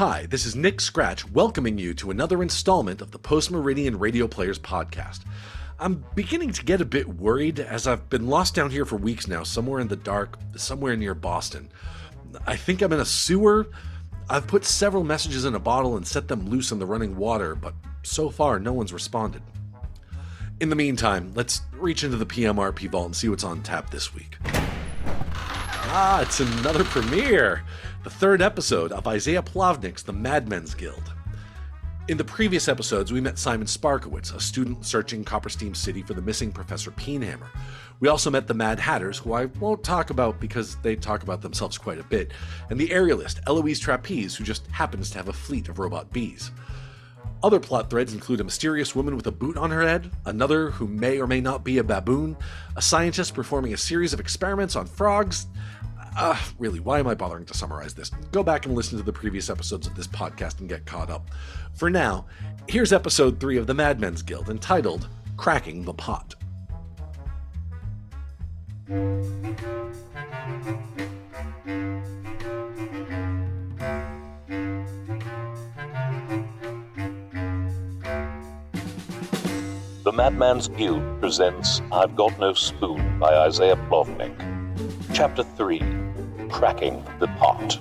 Hi, this is Nick Scratch welcoming you to another installment of the Post Meridian Radio Players podcast. I'm beginning to get a bit worried as I've been lost down here for weeks now, somewhere in the dark, somewhere near Boston. I think I'm in a sewer. I've put several messages in a bottle and set them loose in the running water, but so far no one's responded. In the meantime, let's reach into the PMRP vault and see what's on tap this week. It's another premiere! The third episode of Isaiah Plavnik's The Madmen's Guild. In the previous episodes, we met Simon Sparkowitz, a student searching Coppersteam City for the missing Professor Peenhammer. We also met the Mad Hatters, who I won't talk about because they talk about themselves quite a bit, and the aerialist, Eloise Trapeze, who just happens to have a fleet of robot bees. Other plot threads include a mysterious woman with a boot on her head, another who may or may not be a baboon, a scientist performing a series of experiments on frogs. Really, why am I bothering to summarize this? Go back and listen to the previous episodes of this podcast and get caught up. For now, here's episode 3 of the Madmen's Guild, entitled Cracking the Pot. The Madman's Guild presents I've Got No Spoon by Isaiah Plavnik. Chapter 3, Cracking the Pot.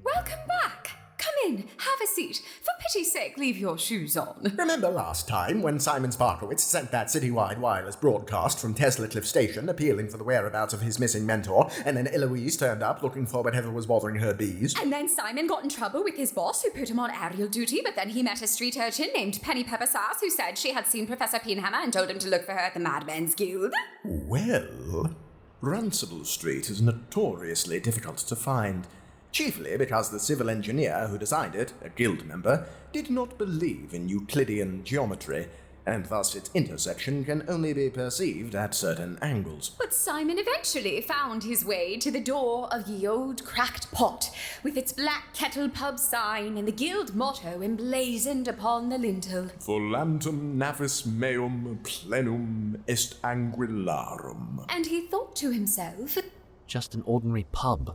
Welcome back. Come in, have a seat. For pity's sake, leave your shoes on. Remember last time when Simon Sparkowitz sent that citywide wireless broadcast from Tesla Cliff Station appealing for the whereabouts of his missing mentor, and then Eloise turned up looking for whatever was bothering her bees? And then Simon got in trouble with his boss who put him on aerial duty, but then he met a street urchin named Penny Pepper Sass who said she had seen Professor Peenhammer and told him to look for her at the Madmen's Guild. Well, Runcible Street is notoriously difficult to find. Chiefly because the civil engineer who designed it, a guild member, did not believe in Euclidean geometry, and thus its intersection can only be perceived at certain angles. But Simon eventually found his way to the door of Ye Old Cracked Pot, with its black kettle pub sign and the guild motto emblazoned upon the lintel. Volantum navis meum plenum est anguillarum. And he thought to himself, just an ordinary pub.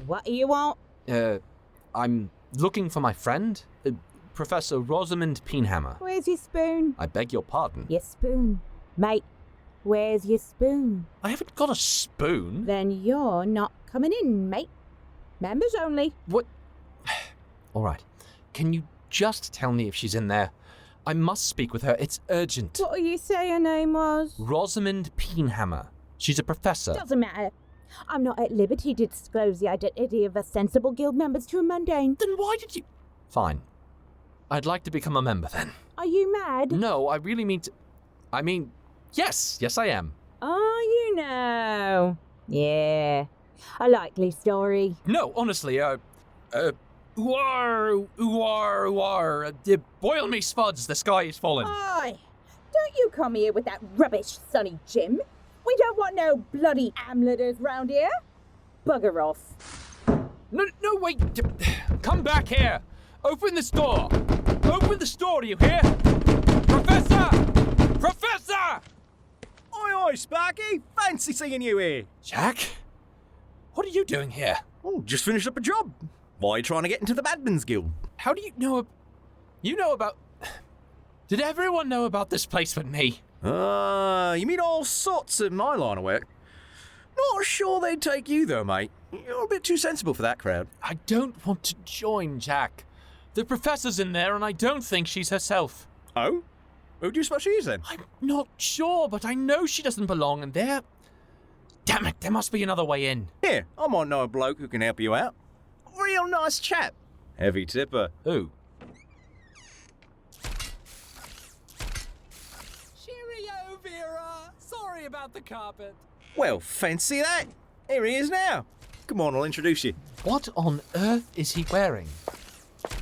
What do you want? I'm looking for my friend, Professor Rosamund Peenhammer. Where's your spoon? I beg your pardon. Your spoon. Mate, where's your spoon? I haven't got a spoon. Then you're not coming in, mate. Members only. What? All right. Can you just tell me if she's in there? I must speak with her. It's urgent. What do you say her name was? Rosamund Peenhammer. She's a professor. Doesn't matter. I'm not at liberty to disclose the identity of a sensible guild members to a mundane. Then why did you... Fine. I'd like to become a member then. Are you mad? No, I really mean to... I mean, yes I am. Are you now? Yeah. A likely story. No, honestly, boil me spuds, the sky is falling. Oi! Don't you come here with that rubbish, Sonny Jim. We don't want no bloody amleters round here. Bugger off. No, wait. Come back here. Open this door. Open this door, do you hear? Professor! Oi, Sparky! Fancy seeing you here. Jack? What are you doing here? Oh, just finished up a job. Why are you trying to get into the Madmen's Guild? How do you know... You know about... Did everyone know about this place but me? You mean all sorts of my line of work? Not sure they'd take you though, mate. You're a bit too sensible for that crowd. I don't want to join, Jack. The professor's in there and I don't think she's herself. Oh? Who do you suppose she is then? I'm not sure, but I know she doesn't belong and there... Damn it, there must be another way in. Here, I might know a bloke who can help you out. Real nice chap. Heavy tipper. Who? Cheerio, Vera. Sorry about the carpet. Well, fancy that. Here he is now. Come on, I'll introduce you. What on earth is he wearing?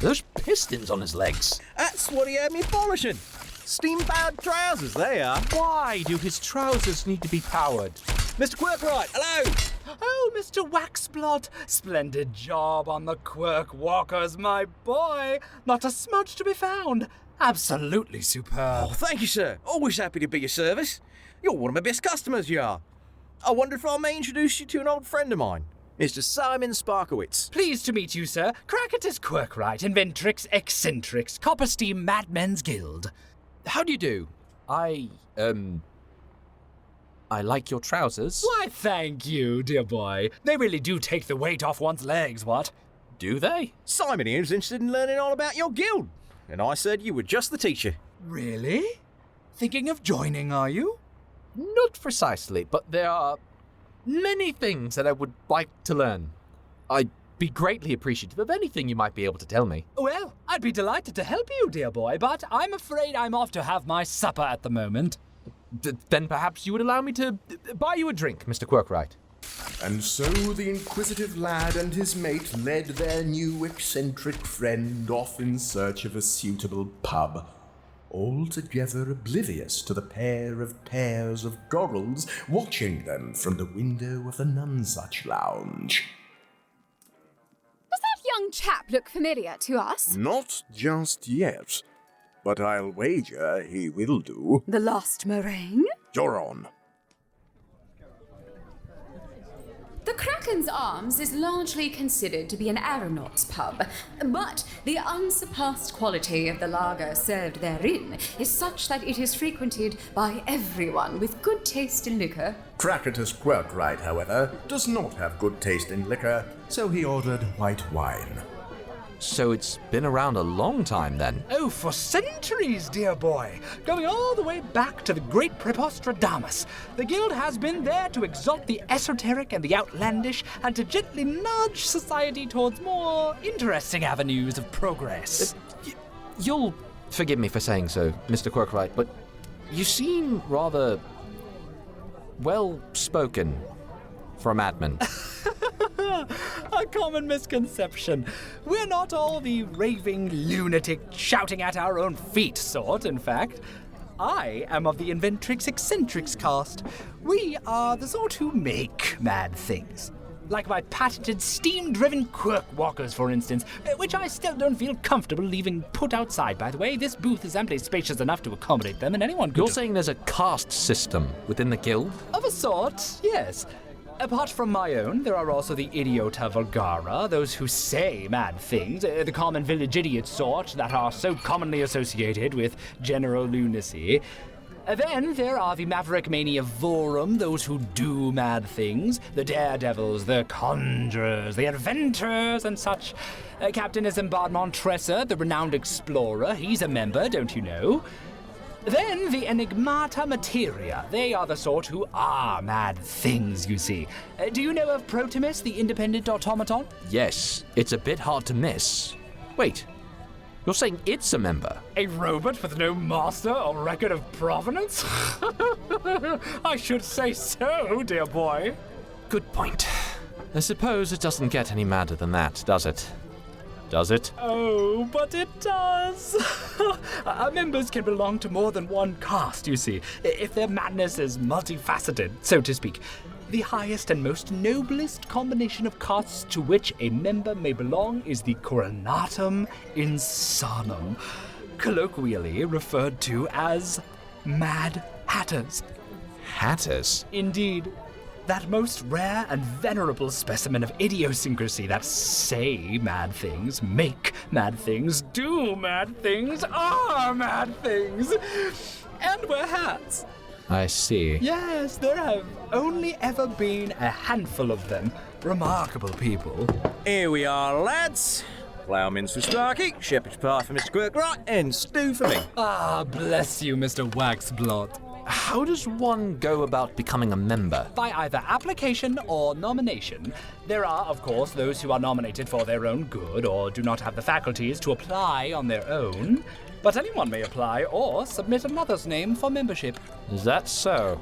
Those pistons on his legs. That's what he had me polishing. Steam-powered trousers, they are. Why do his trousers need to be powered? Mr. Quirkwright, hello. Oh, Mr. Waxblot, splendid job on the Quirk Walkers, my boy. Not a smudge to be found. Absolutely superb. Oh, thank you, sir. Always happy to be of service. You're one of my best customers, you are. I wonder if I may introduce you to an old friend of mine, Mr. Simon Sparkowitz. Pleased to meet you, sir. Cracketus Quirkwright, Inventrix Eccentrix, Coppersteam Madmen's Guild. How do you do? I like your trousers. Why, thank you, dear boy. They really do take the weight off one's legs, what? Do they? Simon here is interested in learning all about your guild, and I said you were just the teacher. Really? Thinking of joining, are you? Not precisely, but there are many things that I would like to learn. I'd be greatly appreciative of anything you might be able to tell me. Well, I'd be delighted to help you, dear boy, but I'm afraid I'm off to have my supper at the moment. Then perhaps you would allow me to buy you a drink, Mr. Quirkwright. And so the inquisitive lad and his mate led their new eccentric friend off in search of a suitable pub, altogether oblivious to the pair of pairs of goggles watching them from the window of the Nonsuch Lounge. Does that young chap look familiar to us? Not just yet, but I'll wager he will do. The Lost Meringue? You're on. The Kraken's Arms is largely considered to be an aeronaut's pub, but the unsurpassed quality of the lager served therein is such that it is frequented by everyone with good taste in liquor. Cracketus Quirkwright, however, does not have good taste in liquor, so he ordered white wine. So it's been around a long time then. Oh, for centuries, dear boy. Going all the way back to the great Prepostradamus. The guild has been there to exalt the esoteric and the outlandish and to gently nudge society towards more interesting avenues of progress. You'll forgive me for saying so, Mr. Quirkwright, but you seem rather well-spoken for a madman. A common misconception. We're not all the raving lunatic shouting at our own feet sort, in fact. I am of the Inventrix Eccentrix cast. We are the sort who make mad things. Like my patented steam-driven Quirk Walkers, for instance, which I still don't feel comfortable leaving put outside, by the way. This booth is amply spacious enough to accommodate them, and anyone could... You're saying there's a caste system within the guild? Of a sort, yes. Apart from my own, there are also the idiota vulgara, those who say mad things, the common village idiot sort that are so commonly associated with general lunacy. Then there are the maverick maniavorum, those who do mad things, the daredevils, the conjurers, the inventors, and such. Captain Isambard Montressor, the renowned explorer, he's a member, don't you know? Then the Enigmata Materia. They are the sort who are mad things, you see. Do you know of Protimus, the independent automaton? Yes, it's a bit hard to miss. Wait, you're saying it's a member? A robot with no master or record of provenance? I should say so, dear boy. Good point. I suppose it doesn't get any madder than that, does it? Does it? Oh, but it does. Our members can belong to more than one caste, you see, if their madness is multifaceted, so to speak. The highest and most noblest combination of castes to which a member may belong is the Coronatum Insanum, colloquially referred to as Mad Hatters. Hatters? Indeed. That most rare and venerable specimen of idiosyncrasy that say mad things, make mad things, do mad things, are mad things, and wear hats. I see. Yes, there have only ever been a handful of them. Remarkable people. Here we are, lads. Ploughman's for Starkey, shepherd's pie for Mr. Quirkwright, and stew for me. Ah, bless you, Mr. Waxblot. How does one go about becoming a member? By either application or nomination. There are, of course, those who are nominated for their own good or do not have the faculties to apply on their own. But anyone may apply or submit another's name for membership. Is that so?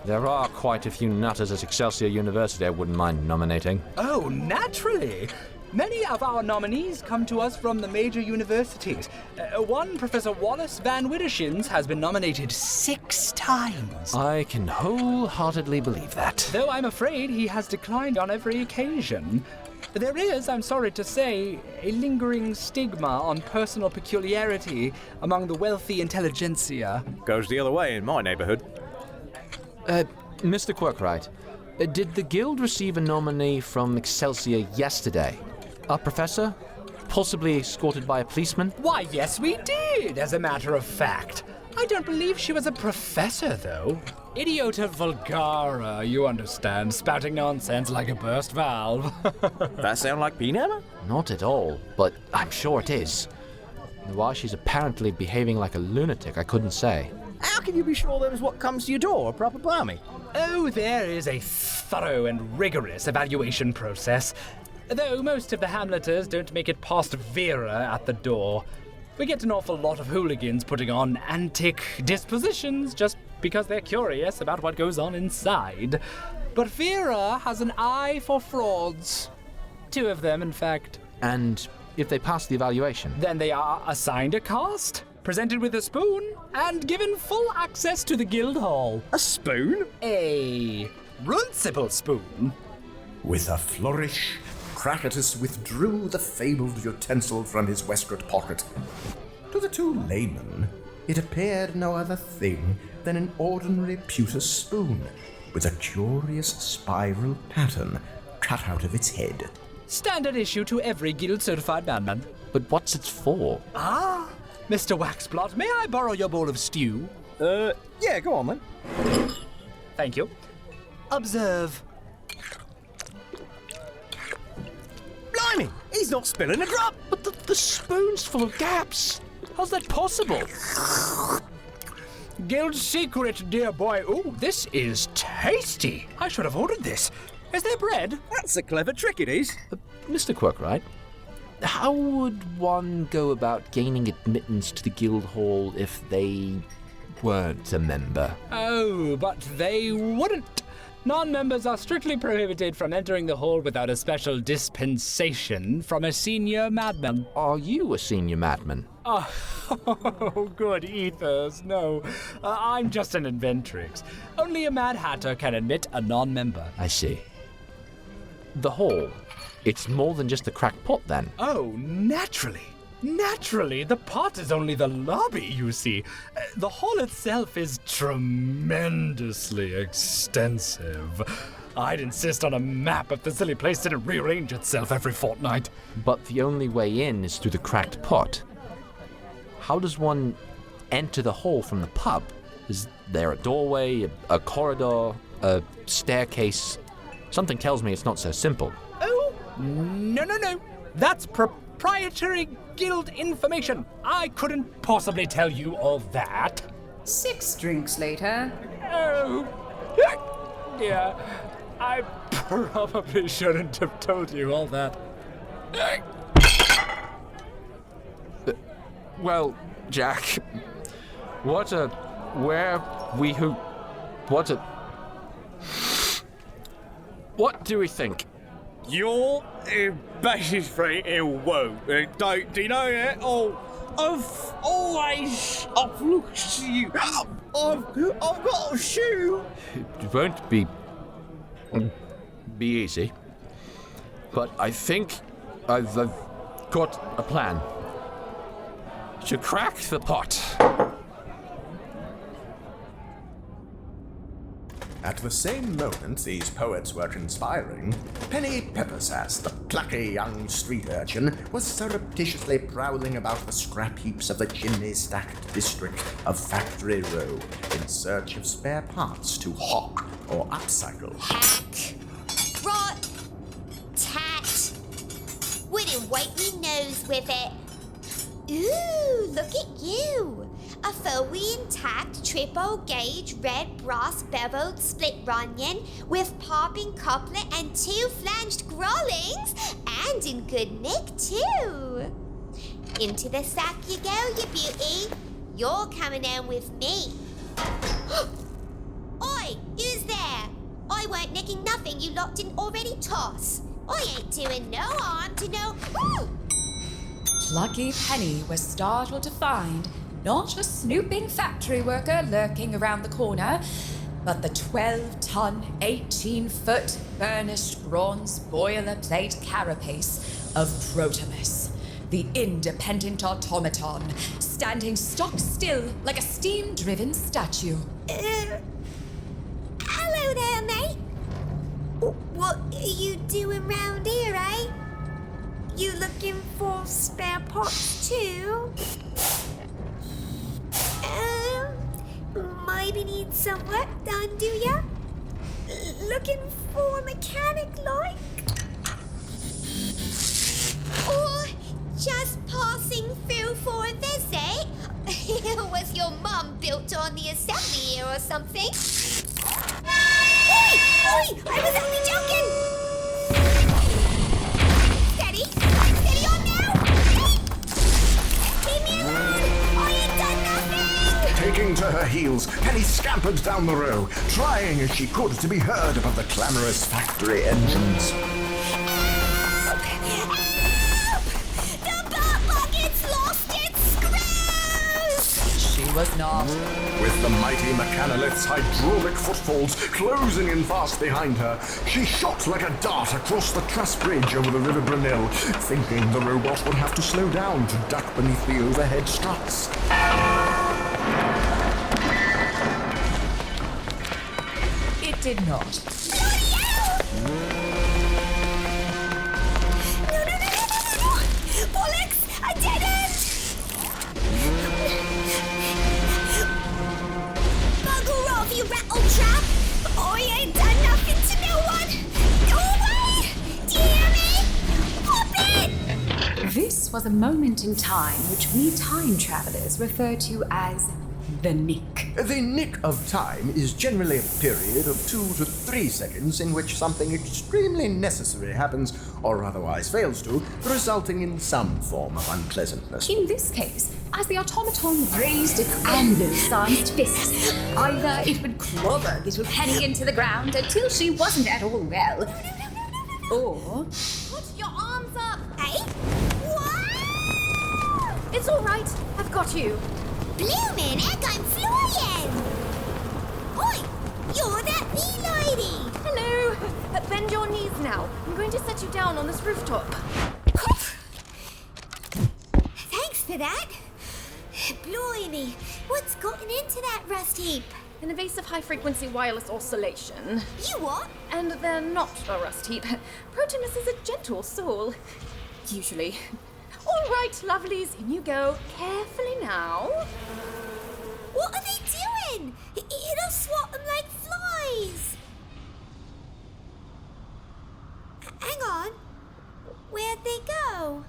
There are quite a few nutters at Excelsior University I wouldn't mind nominating. Oh, naturally. Many of our nominees come to us from the major universities. One, Professor Wallace Van Widdershins, has been nominated 6 times. I can wholeheartedly believe that. Though I'm afraid he has declined on every occasion. There is, I'm sorry to say, a lingering stigma on personal peculiarity among the wealthy intelligentsia. Goes the other way in my neighbourhood. Mr. Quirkwright, did the Guild receive a nominee from Excelsior yesterday? A professor? Possibly escorted by a policeman? Why, yes, we did, as a matter of fact. I don't believe she was a professor, though. Idiota vulgara, you understand, spouting nonsense like a burst valve. That sound like peanut? Not at all, but I'm sure it is. Why she's apparently behaving like a lunatic, I couldn't say. How can you be sure that was what comes to your door, a proper blarmy? Oh, there is a thorough and rigorous evaluation process. Though most of the Hamleters don't make it past Vera at the door. We get an awful lot of hooligans putting on antic dispositions just because they're curious about what goes on inside. But Vera has an eye for frauds. 2 of them, in fact. And if they pass the evaluation? Then they are assigned a cast, presented with a spoon, and given full access to the guild hall. A spoon? A runcible spoon. With a flourish, Cracketus withdrew the fabled utensil from his waistcoat pocket. To the 2 laymen, it appeared no other thing than an ordinary pewter spoon, with a curious spiral pattern cut out of its head. Standard issue to every guild-certified madman. But what's it for? Ah, Mr. Waxblot, may I borrow your bowl of stew? Yeah, go on then. Thank you. Observe. Blimey, he's not spilling a drop! But the spoon's full of gaps. How's that possible? Guild secret, dear boy. Ooh, this is tasty. I should have ordered this. Is there bread? That's a clever trick, it is. Mr. Quirkwright, how would one go about gaining admittance to the guild hall if they weren't a member? Oh, but they wouldn't. Non-members are strictly prohibited from entering the hall without a special dispensation from a senior madman. Are you a senior madman? Oh, good ethers. No, I'm just an inventrix. Only a Mad Hatter can admit a non-member. I see. The hall. It's more than just a cracked pot, then. Oh, naturally. Naturally, the pot is only the lobby, you see. The hall itself is tremendously extensive. I'd insist on a map if the silly place didn't rearrange itself every fortnight. But the only way in is through the cracked pot. How does one enter the hall from the pub? Is there a doorway, a corridor, a staircase? Something tells me it's not so simple. Oh, no. That's proprietary guild information. I couldn't possibly tell you all that. 6 drinks later. Oh, yeah. I probably shouldn't have told you all that. Well, Jack, what do we think? You're basically a woe. Do you know that? Oh, I've always looked to you. I've got a shoe. It won't be easy, but I think I've got a plan to crack the pot. At the same moment these poets were conspiring, Penny Peppersass, the plucky young street urchin, was surreptitiously prowling about the scrap heaps of the chimney-stacked district of Factory Row in search of spare parts to hawk or upcycle. Hack. Rot. Tat. Wouldn't wipe me nose with it. Ooh, look at you. A fully intact triple-gauge red brass beveled split runion with popping couplet and 2 flanged grollings, and in good nick too. Into the sack you go, you beauty. You're coming in with me. Oi, who's there? I weren't nicking nothing you lot didn't already toss. I ain't doing no harm to no... Ooh! Lucky Penny was startled to find not a snooping factory worker lurking around the corner, but the 12-ton, 18-foot burnished bronze boilerplate carapace of Protemus, the independent automaton, standing stock still like a steam-driven statue. Hello there, mate. What are you doing round here, eh? You looking for spare parts too? Maybe need some work done, do ya? Looking for a mechanic like? Or just passing through for a visit? Was your mum built on the assembly here or something? Oi! Oi! I was only joking! Steady! Steady on now! Leave me alone! I ain't done nothing! Taking to her heels, Penny scampered down the row, trying as she could to be heard above the clamorous factory engines. Help! Help! The butt bucket's lost its screws! She was not. With the mighty mechanolith's hydraulic footfalls closing in fast behind her, she shot like a dart across the truss bridge over the River Brunel, thinking the robot would have to slow down to duck beneath the overhead struts. It did not. No! Bollocks! I didn't! Bugger off, you rattle trap! I ain't done nothing to no one! Go away! Do you hear me? Pop it! This was a moment in time which we time travelers refer to as the nick. The nick of time is generally a period of 2 to 3 seconds in which something extremely necessary happens or otherwise fails to, resulting in some form of unpleasantness. In this case, as the automaton raised its amber-sized fists, either it would clobber little Penny into the ground until she wasn't at all well, or... Put your arms up! Eh? What? It's all right. I've got you. Bloomin' heck, I'm flying! Oi! You're that wee lady! Hello. Bend your knees now. I'm going to set you down on this rooftop. Thanks for that. Blimey, what's gotten into that rust heap? An invasive high-frequency wireless oscillation. You what? And they're not a rust heap. Protemus is a gentle soul. Usually. All right, lovelies, in you go. Carefully now. What are they doing? It'll swat them like flies. Hang on. Where'd they go?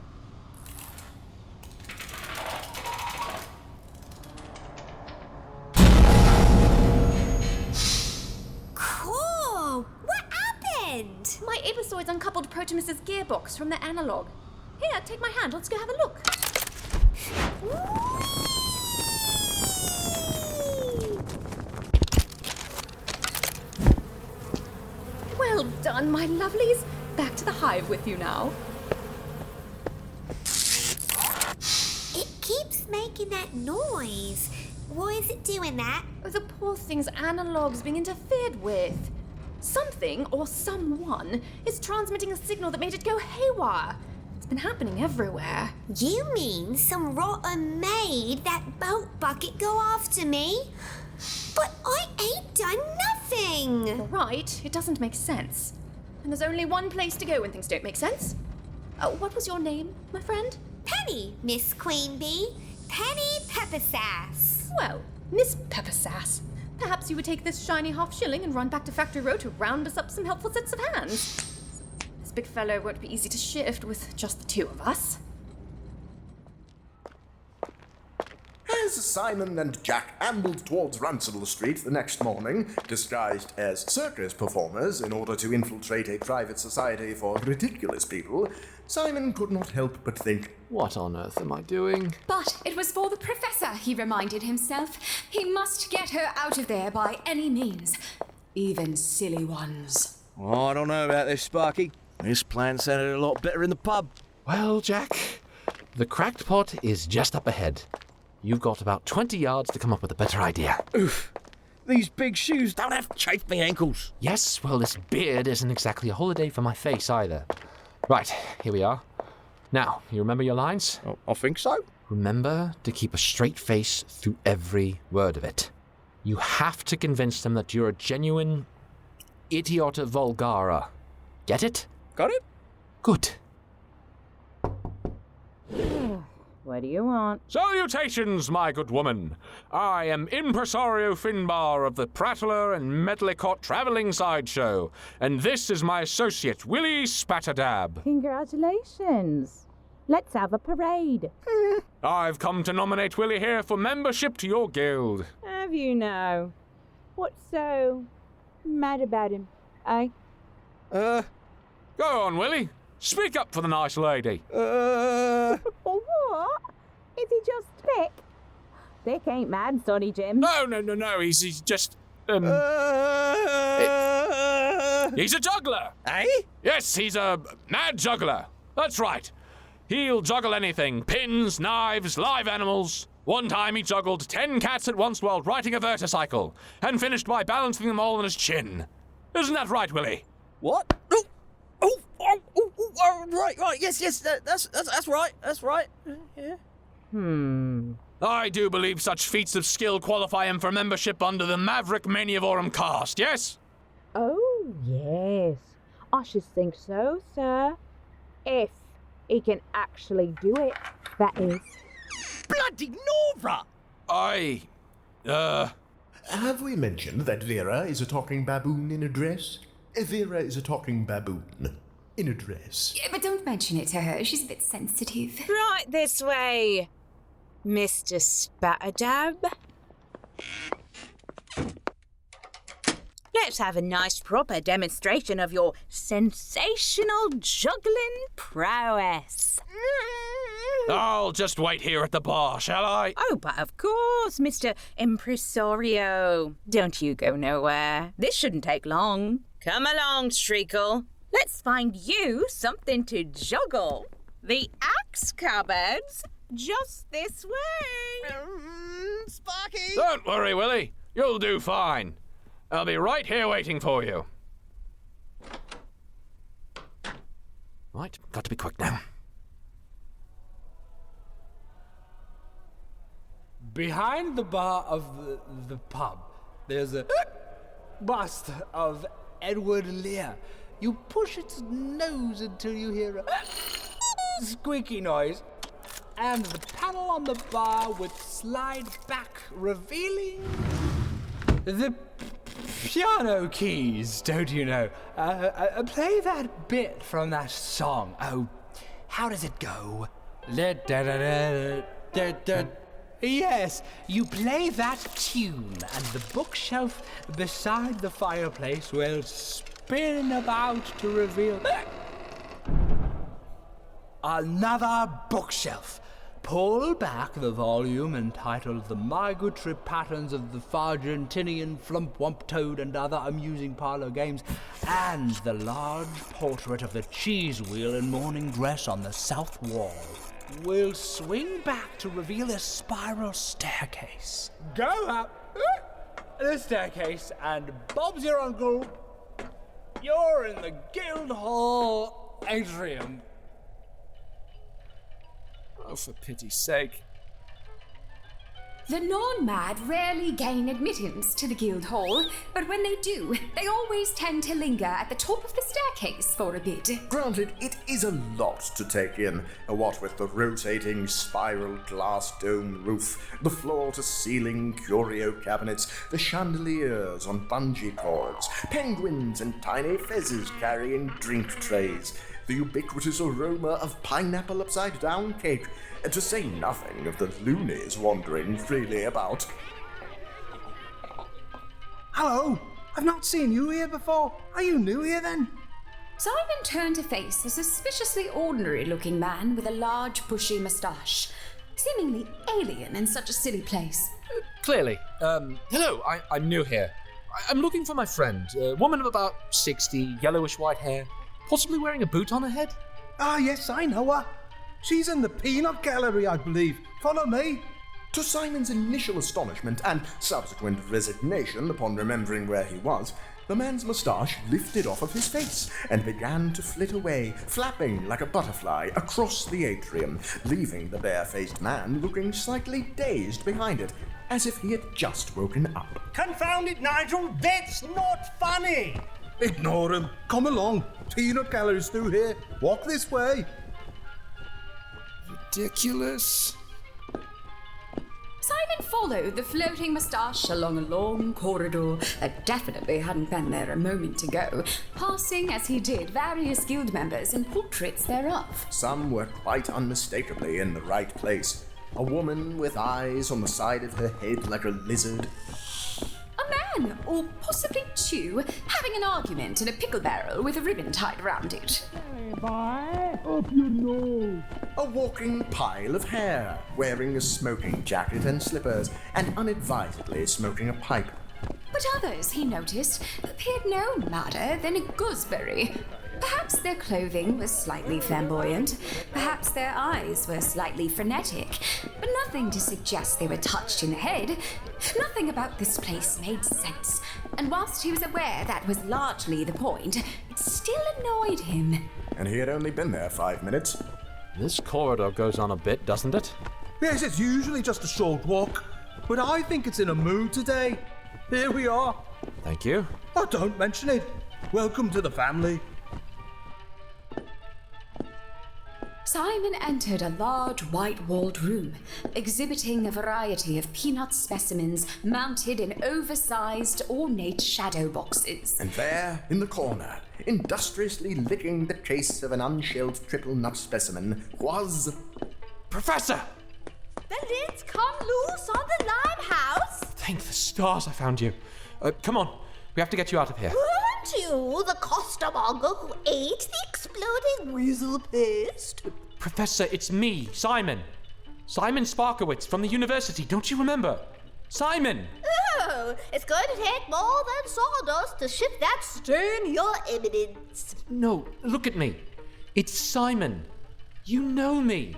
Cool. What happened? My abysoids uncoupled Protemus's gearbox from the analog. Here, take my hand. Let's go have a look. Well done, my lovelies. Back to the hive with you now. It keeps making that noise. Why is it doing that? Oh, the poor thing's analogues being interfered with. Something or someone is transmitting a signal that made it go haywire. It's been happening everywhere. You mean some rotten made that boat bucket go after me? But I ain't done nothing. You're right, it doesn't make sense. And there's only one place to go when things don't make sense. What was your name, my friend? Penny, Miss Queen Bee. Penny Peppersass. Well, Miss Peppersass, perhaps you would take this shiny half-shilling and run back to Factory Row to round us up some helpful sets of hands. This big fellow won't be easy to shift with just the two of us. As Simon and Jack ambled towards Ransell Street the next morning, disguised as circus performers in order to infiltrate a private society for ridiculous people, Simon could not help but think, What on earth am I doing? But it was for the professor, he reminded himself. He must get her out of there by any means, even silly ones. Oh, I don't know about this, Sparky. This plan sounded a lot better in the pub. Well, Jack, the cracked pot is just up ahead. You've got about 20 yards to come up with a better idea. Oof. These big shoes don't have to chafe me ankles. Yes, well, this beard isn't exactly a holiday for my face either. Right, here we are. Now, you remember your lines? I think so. Remember to keep a straight face through every word of it. You have to convince them that you're a genuine idiota vulgara. Get it? Got it? Good. What do you want? Salutations, my good woman. I am Impresario Finbar of the Prattler and Medlicott Travelling Sideshow, and this is my associate, Willie Spatterdab. Congratulations. Let's have a parade. I've come to nominate Willie here for membership to your guild. Have you now? What's so mad about him, eh? Go on, Willie. Speak up for the nice lady. What? Is he just thick? Thick ain't mad, Sonny Jim. No. He's just, he's a juggler. Eh? Yes, he's a mad juggler. That's right. He'll juggle anything. Pins, knives, live animals. One time he juggled 10 cats at once while riding a verticycle, and finished by balancing them all on his chin. Isn't that right, Willie? What? Right. Yes, that's right. Yeah. I do believe such feats of skill qualify him for membership under the Maverick Maniavorum caste, yes? Oh, yes. I should think so, sir. If he can actually do it, that is. Bloody Nora! Have we mentioned that Vera is a talking baboon in a dress? Vera is a talking baboon in a dress. Yeah, but don't mention it to her. She's a bit sensitive. Right this way, Mr. Spatterdab. Let's have a nice proper demonstration of your sensational juggling prowess. I'll just wait here at the bar, shall I? Oh, but of course, Mr. Impresario. Don't you go nowhere. This shouldn't take long. Come along, Treacle. Let's find you something to juggle. The axe cupboard's just this way. Sparky! Don't worry, Willie. You'll do fine. I'll be right here waiting for you. Right, got to be quick now. Behind the bar of the pub, there's a bust of Edward Lear. You push its nose until you hear a squeaky noise, and the panel on the bar would slide back, revealing the piano keys, don't you know? Play that bit from that song. Oh, how does it go? Yes, you play that tune, and the bookshelf beside the fireplace will spin about to reveal another bookshelf. Pull back the volume entitled The Migratory Patterns of the Fargentinian Flump-Wump Toad and Other Amusing Parlor Games, and the large portrait of the cheese wheel in morning dress on the south wall will swing back to reveal a spiral staircase. Go up the staircase, and Bob's your uncle. You're in the Guildhall atrium. Oh, for pity's sake. The non-mad rarely gain admittance to the Guildhall, but when they do, they always tend to linger at the top of the staircase for a bit. Granted, it is a lot to take in, what with the rotating spiral glass dome roof, the floor-to-ceiling curio cabinets, the chandeliers on bungee cords, penguins and tiny fezzes carrying drink trays, the ubiquitous aroma of pineapple upside-down cake, to say nothing of the loonies wandering freely about. Hello! I've not seen you here before. Are you new here then? Simon turned to face a suspiciously ordinary-looking man with a large, bushy moustache, seemingly alien in such a silly place. Clearly. Hello, I'm new here. I'm looking for my friend, a woman of about 60, yellowish white hair, Possibly wearing a boot on her head? Ah, yes, I know her. She's in the peanut gallery, I believe. Follow me. To Simon's initial astonishment and subsequent resignation upon remembering where he was, the man's moustache lifted off of his face and began to flit away, flapping like a butterfly across the atrium, leaving the bare-faced man looking slightly dazed behind it, as if he had just woken up. Confound it, Nigel, that's not funny! Ignore him. Come along. Peanut gallery's through here. Walk this way. Ridiculous. Simon followed the floating moustache along a long corridor that definitely hadn't been there a moment ago, passing as he did various guild members and portraits thereof. Some were quite unmistakably in the right place. A woman with eyes on the side of her head like a lizard. A man, or possibly two, having an argument in a pickle barrel with a ribbon tied around it. A walking pile of hair, wearing a smoking jacket and slippers, and unadvisedly smoking a pipe. But others, he noticed, appeared no madder than a gooseberry. Perhaps their clothing was slightly flamboyant, perhaps their eyes were slightly frenetic, but nothing to suggest they were touched in the head. Nothing about this place made sense, and whilst he was aware that was largely the point, it still annoyed him. And he had only been there 5 minutes. This corridor goes on a bit, doesn't it? Yes, it's usually just a short walk, but I think it's in a mood today. Here we are. Thank you. Oh, don't mention it. Welcome to the family. Simon entered a large white-walled room, exhibiting a variety of peanut specimens mounted in oversized, ornate shadow boxes. And there, in the corner, industriously licking the case of an unshelled triple nut specimen, was... Professor! The lid's come loose on the Limehouse. Thank the stars I found you. Come on, we have to get you out of here. Weren't you the costermonger who ate the exploding weasel paste? Professor, it's me, Simon. Simon Sparkowitz from the university, don't you remember? Simon! Oh, it's going to take more than sawdust to shift that stern, your eminence. No, look at me. It's Simon. You know me.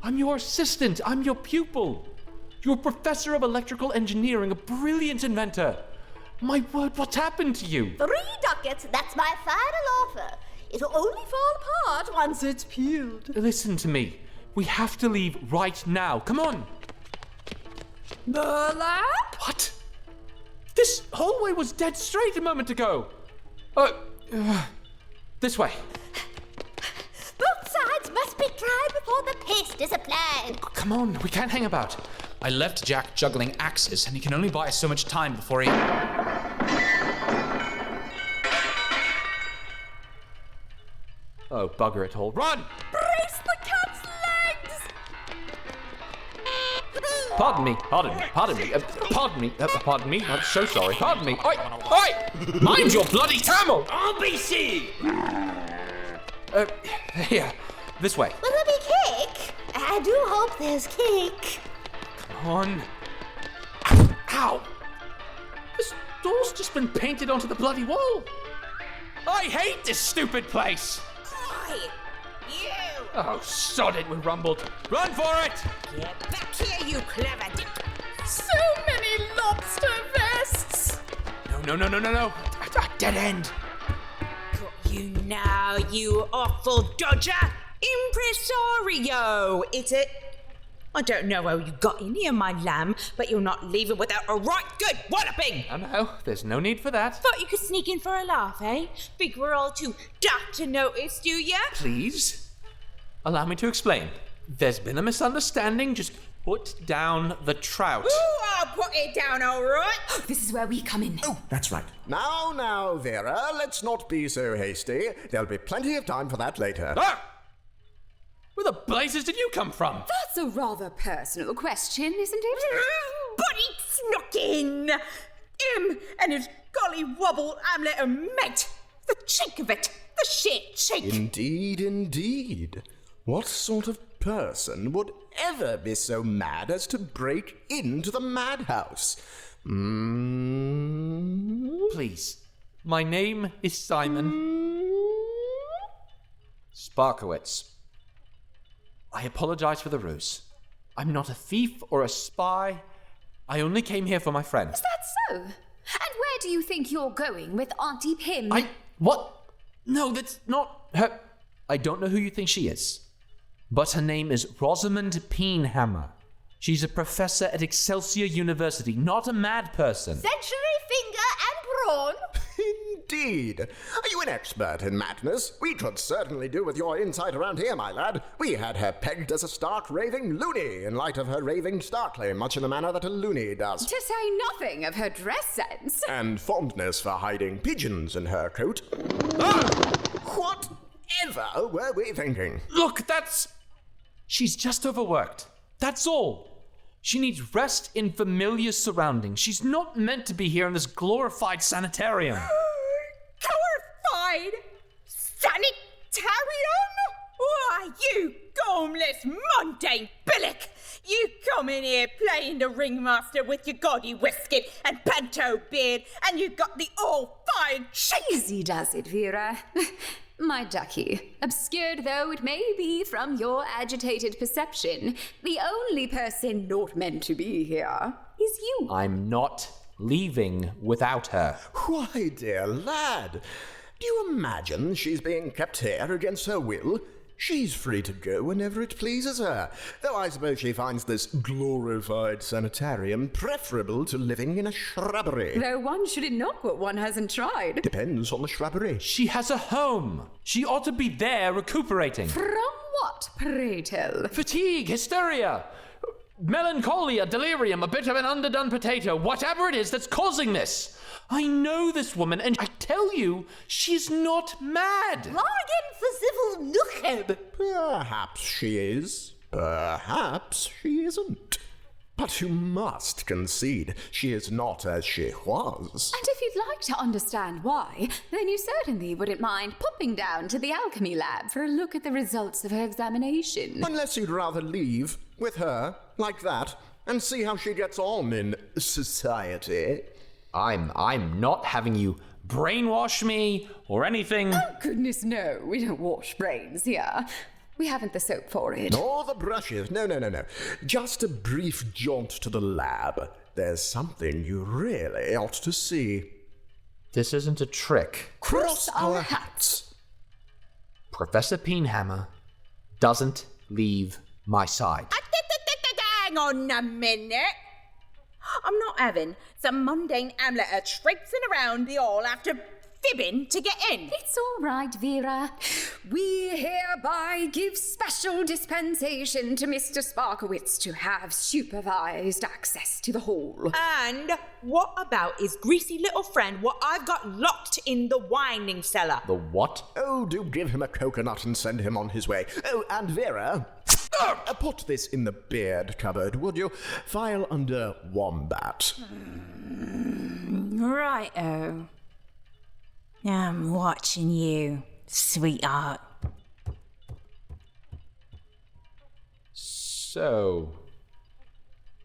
I'm your assistant. I'm your pupil. You're a professor of electrical engineering, a brilliant inventor. My word, what's happened to you? 3 ducats, that's my final offer. It'll only fall apart once it's peeled. Listen to me. We have to leave right now. Come on. Burlap? What? This hallway was dead straight a moment ago. This way. Both sides must be tried before the paste is applied. Come on, we can't hang about. I left Jack juggling axes, and he can only buy us so much time before he... Oh, bugger it all. Run! Brace the cat's legs! Pardon me. Pardon me. I'm so sorry. Pardon me. Oi! Mind your bloody camel! RBC! Here. This way. Will there be cake? I do hope there's cake. Come on. Ow! This door's just been painted onto the bloody wall. I hate this stupid place. You! Oh, sod it, we rumbled. Run for it! Get back here, you clever dick! So many lobster vests! No. Dead end. Got you now, you awful dodger! Impresario, is it? I don't know how you got in here, my lamb, but you're not leaving without a right good walloping! No, there's no need for that. Thought you could sneak in for a laugh, eh? Think we're all too daft to notice, do ya? Please? Allow me to explain. There's been a misunderstanding. Just put down the trout. Ooh, I'll put it down, all right? This is where we come in. Oh, that's right. Now, Vera, let's not be so hasty. There'll be plenty of time for that later. Ah! Where the blazes did you come from? That's a rather personal question, isn't it? But he snuck in! Him and his golly wobble Hamlet mate! The cheek of it! The shit cheek! Indeed. What sort of person would ever be so mad as to break into the madhouse? Please. My name is Simon. Sparkowitz, I apologize for the ruse. I'm not a thief or a spy. I only came here for my friend. Is that so? And where do you think you're going with Auntie Pym? What? No, that's not her. I don't know who you think she is. But her name is Rosamund Peenhammer. She's a professor at Excelsior University, not a mad person. Century finger and prawn. Indeed. Are you an expert in madness? We could certainly do with your insight around here, my lad. We had her pegged as a stark raving loony in light of her raving starkly, much in the manner that a loony does. To say nothing of her dress sense. And fondness for hiding pigeons in her coat. Whatever were we thinking? Look, she's just overworked. That's all. She needs rest in familiar surroundings. She's not meant to be here in this glorified sanitarium. Glorified sanitarium? Why, you gormless, mundane billock! You come in here playing the ringmaster with your gaudy waistcoat and panto beard, and you got the all-fine shake. Easy does it, Vera. My ducky, obscured though it may be from your agitated perception, the only person not meant to be here is you. I'm not leaving without her. Why, dear lad, do you imagine she's being kept here against her will? She's free to go whenever it pleases her, though I suppose she finds this glorified sanitarium preferable to living in a shrubbery. Though one shouldn't knock what one hasn't tried. Depends on the shrubbery. She has a home. She ought to be there recuperating. From what, pray tell? Fatigue, hysteria, melancholia, delirium, a bit of an underdone potato, whatever it is that's causing this. I know this woman, and I tell you, she's not mad. Bargain for civil nookheb. Perhaps she is. Perhaps she isn't. But you must concede she is not as she was. And if you'd like to understand why, then you certainly wouldn't mind popping down to the alchemy lab for a look at the results of her examination. Unless you'd rather leave with her, like that, and see how she gets on in society. I'm not having you brainwash me or anything. Oh, goodness, no. We don't wash brains here. We haven't the soap for it. Nor the brushes. No. Just a brief jaunt to the lab. There's something you really ought to see. This isn't a trick. Cross our hats. Professor Peenhammer doesn't leave my side. Hang on a minute. I'm not having some mundane amateur traipsing around the hall after fibbing to get in. It's all right, Vera. We hereby give special dispensation to Mr. Sparkowitz to have supervised access to the hall. And what about his greasy little friend what I've got locked in the winding cellar? The what? Oh, do give him a coconut and send him on his way. Oh, and Vera, put this in the beard cupboard, would you? File under Wombat. Righto. I'm watching you, sweetheart. So,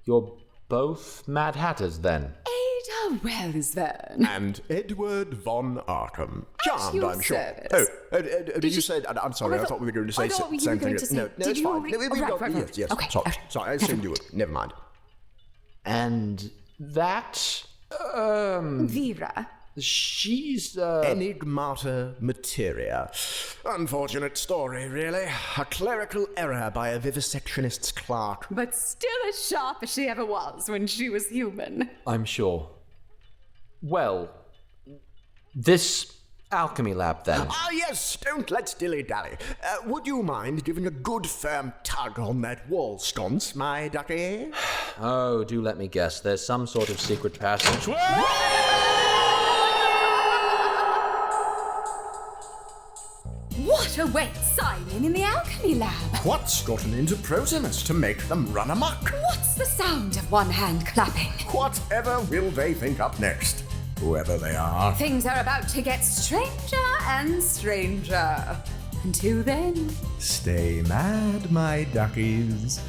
you're both Mad Hatters then? Ada Wellsburn. And Edward von Arkham. Charmed, your I'm sure. service. Did you say... I'm sorry, I thought we were going to say thought you same were going thing. to say- No, did it's you fine. already- We've right, got... right. Yes. Okay, Sorry, I assumed you would. Never mind. And that... Vera. She's, Enigmata Materia. Unfortunate story, really. A clerical error by a vivisectionist's clerk. But still as sharp as she ever was when she was human. I'm sure. Well, this alchemy lab then. Ah, yes, don't let's dilly-dally. Would you mind giving a good firm tug on that wall sconce, my ducky? Oh, do let me guess. There's some sort of secret passage. What awaits Simon in the alchemy lab? What's gotten into Proximus to make them run amok? What's the sound of one hand clapping? Whatever will they think up next? Whoever they are. Things are about to get stranger and stranger. Until then, Stay mad, my duckies.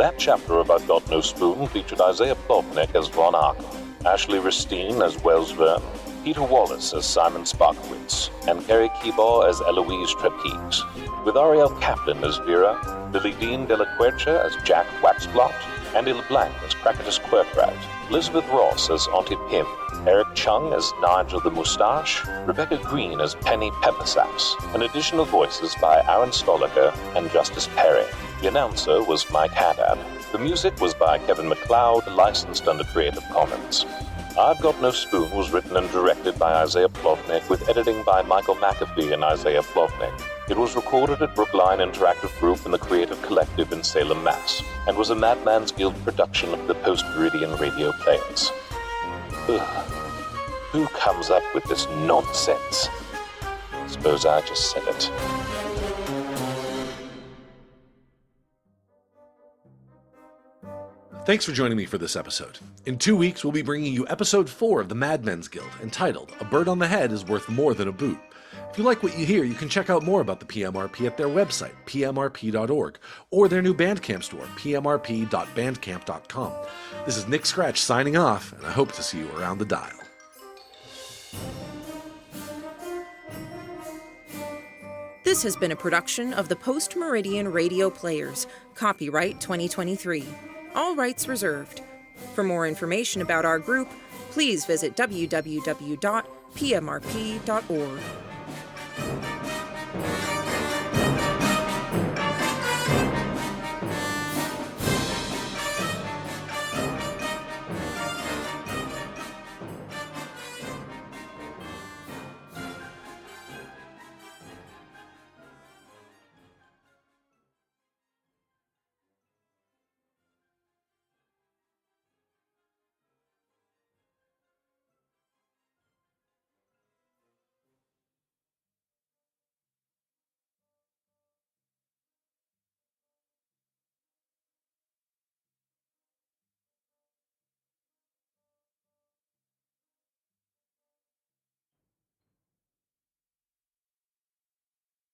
That chapter of I've Got No Spoon featured Isaiah Plotnick as Von Arkham, Ashley Ristine as Wells Verne, Peter Wallace as Simon Sparkowitz, and Carrie Keebaugh as Eloise Trapeze, with Ariel Kaplan as Vera, Lily Dean de la Quercha as Jack Waxblot, Andy LeBlanc as Cracketus Quirkrat, Elizabeth Ross as Auntie Pym, Eric Chung as Nigel the Moustache, Rebecca Green as Penny Peppersaps, and additional voices by Aaron Stoliker and Justice Perry. The announcer was Mike Haddad. The music was by Kevin MacLeod, licensed under Creative Commons. I've Got No Spoon was written and directed by Isaiah Plotnick with editing by Michael McAfee and Isaiah Plotnick. It was recorded at Brookline Interactive Group and the Creative Collective in Salem, Mass., and was a Madman's Guild production of the Post-Meridian Radio Players. Ugh. Who comes up with this nonsense? Suppose I just said it. Thanks for joining me for this episode. In 2 weeks, we'll be bringing you episode 4 of the Madmen's Guild, entitled A Bird on the Head is Worth More Than a Boot. If you like what you hear, you can check out more about the PMRP at their website, pmrp.org, or their new Bandcamp store, pmrp.bandcamp.com. This is Nick Scratch signing off, and I hope to see you around the dial. This has been a production of the Post-Meridian Radio Players, copyright 2023. All rights reserved. For more information about our group, please visit www.pmrp.org.